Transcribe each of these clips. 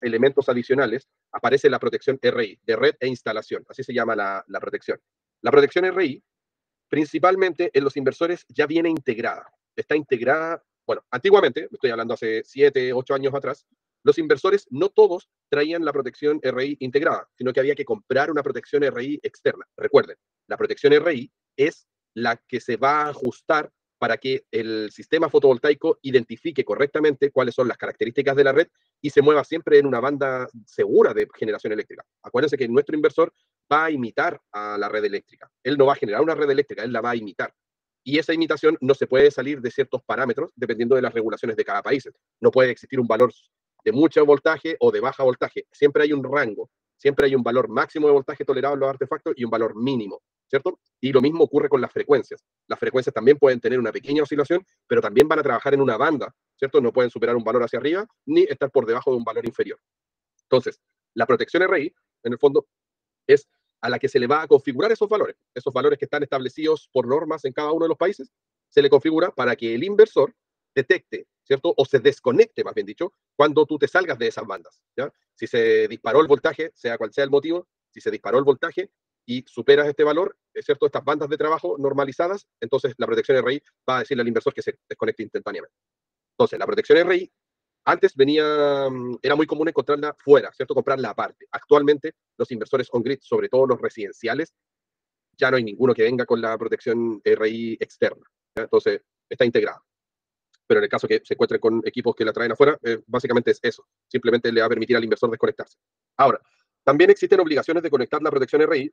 elementos adicionales, aparece la protección RI, de red e instalación, así se llama la protección. La protección RI, principalmente en los inversores, ya viene integrada. Está integrada, bueno, antiguamente, estoy hablando hace 7, 8 años atrás, los inversores no todos traían la protección RI integrada, sino que había que comprar una protección RI externa. Recuerden, la protección RI es la que se va a ajustar para que el sistema fotovoltaico identifique correctamente cuáles son las características de la red y se mueva siempre en una banda segura de generación eléctrica. Acuérdense que nuestro inversor va a imitar a la red eléctrica. Él no va a generar una red eléctrica, él la va a imitar. Y esa imitación no se puede salir de ciertos parámetros dependiendo de las regulaciones de cada país. No puede existir un valor de mucho voltaje o de baja voltaje. Siempre hay un rango, siempre hay un valor máximo de voltaje tolerado en los artefactos y un valor mínimo, ¿cierto? Y lo mismo ocurre con las frecuencias. Las frecuencias también pueden tener una pequeña oscilación, pero también van a trabajar en una banda, ¿cierto? No pueden superar un valor hacia arriba ni estar por debajo de un valor inferior. Entonces, la protección RI, en el fondo, es a la que se le va a configurar esos valores que están establecidos por normas en cada uno de los países, se le configura para que el inversor detecte, ¿cierto? O se desconecte, más bien dicho, cuando tú te salgas de esas bandas, ¿ya? Si se disparó el voltaje, sea cual sea el motivo, si se disparó el voltaje y superas este valor, ¿cierto? Estas bandas de trabajo normalizadas, entonces la protección RI va a decirle al inversor que se desconecte instantáneamente. Entonces, la protección RI antes era muy común encontrarla fuera, ¿cierto? Comprarla aparte. Actualmente, los inversores on-grid, sobre todo los residenciales, ya no hay ninguno que venga con la protección RI externa, ¿ya? Entonces, está integrada. Pero en el caso que se encuentren con equipos que la traen afuera, básicamente es eso. Simplemente le va a permitir al inversor desconectarse. Ahora, también existen obligaciones de conectar la protección RI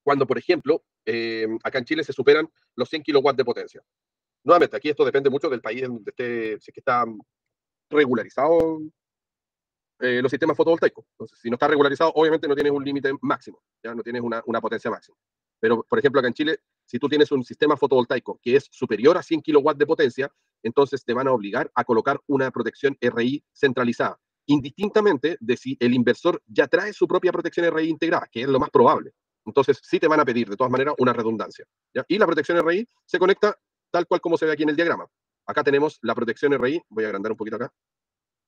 cuando, por ejemplo, acá en Chile se superan los 100 kilowatts de potencia. Nuevamente, aquí esto depende mucho del país en donde esté, si es que está regularizado los sistemas fotovoltaicos. Entonces, si no está regularizado, obviamente no tienes un límite máximo, ya no tienes una potencia máxima. Pero, por ejemplo, acá en Chile, si tú tienes un sistema fotovoltaico que es superior a 100 kilowatts de potencia, entonces te van a obligar a colocar una protección RI centralizada, indistintamente de si el inversor ya trae su propia protección RI integrada, que es lo más probable. Entonces, sí te van a pedir, de todas maneras, una redundancia, ¿ya? Y la protección RI se conecta tal cual como se ve aquí en el diagrama. Acá tenemos la protección RI, voy a agrandar un poquito acá,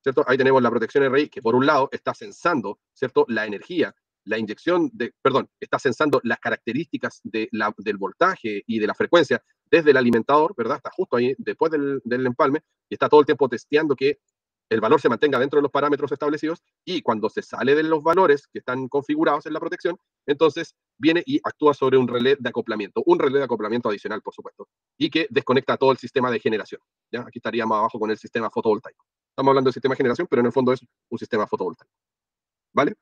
¿cierto? Ahí tenemos la protección RI, que por un lado está censando, ¿cierto? La energía, la inyección perdón, está censando las características del voltaje y de la frecuencia desde el alimentador, ¿verdad? Está justo ahí después del empalme y está todo el tiempo testeando que el valor se mantenga dentro de los parámetros establecidos y cuando se sale de los valores que están configurados en la protección, entonces viene y actúa sobre un relé de acoplamiento, un relé de acoplamiento adicional, por supuesto, y que desconecta todo el sistema de generación. ¿Ya? Aquí estaríamos abajo con el sistema fotovoltaico. Estamos hablando del sistema de generación, pero en el fondo es un sistema fotovoltaico. ¿Vale?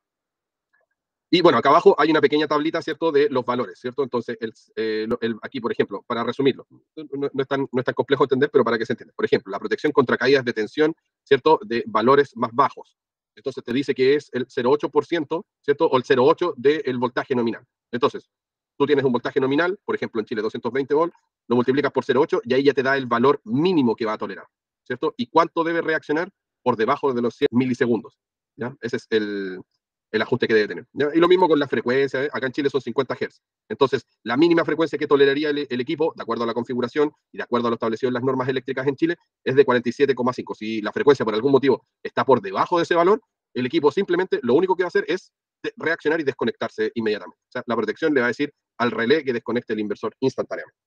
Y bueno, acá abajo hay una pequeña tablita, ¿cierto?, de los valores, ¿cierto? Entonces, aquí, por ejemplo, para resumirlo, no es tan complejo entender, pero para que se entienda. Por ejemplo, la protección contra caídas de tensión, ¿cierto?, de valores más bajos. Entonces, te dice que es el 0,8%, ¿cierto?, o el 0,8 del voltaje nominal. Entonces, tú tienes un voltaje nominal, por ejemplo, en Chile 220 volts, lo multiplicas por 0,8 y ahí ya te da el valor mínimo que va a tolerar, ¿cierto? ¿Y cuánto debe reaccionar? Por debajo de los 100 milisegundos, ¿ya? Ese es el ajuste que debe tener, ¿ya? Y lo mismo con la frecuencia, ¿eh? Acá en Chile son 50 Hz. Entonces, la mínima frecuencia que toleraría el equipo, de acuerdo a la configuración y de acuerdo a lo establecido en las normas eléctricas en Chile, es de 47,5. Si la frecuencia por algún motivo está por debajo de ese valor, el equipo simplemente lo único que va a hacer es reaccionar y desconectarse inmediatamente. O sea, la protección le va a decir al relé que desconecte el inversor instantáneamente.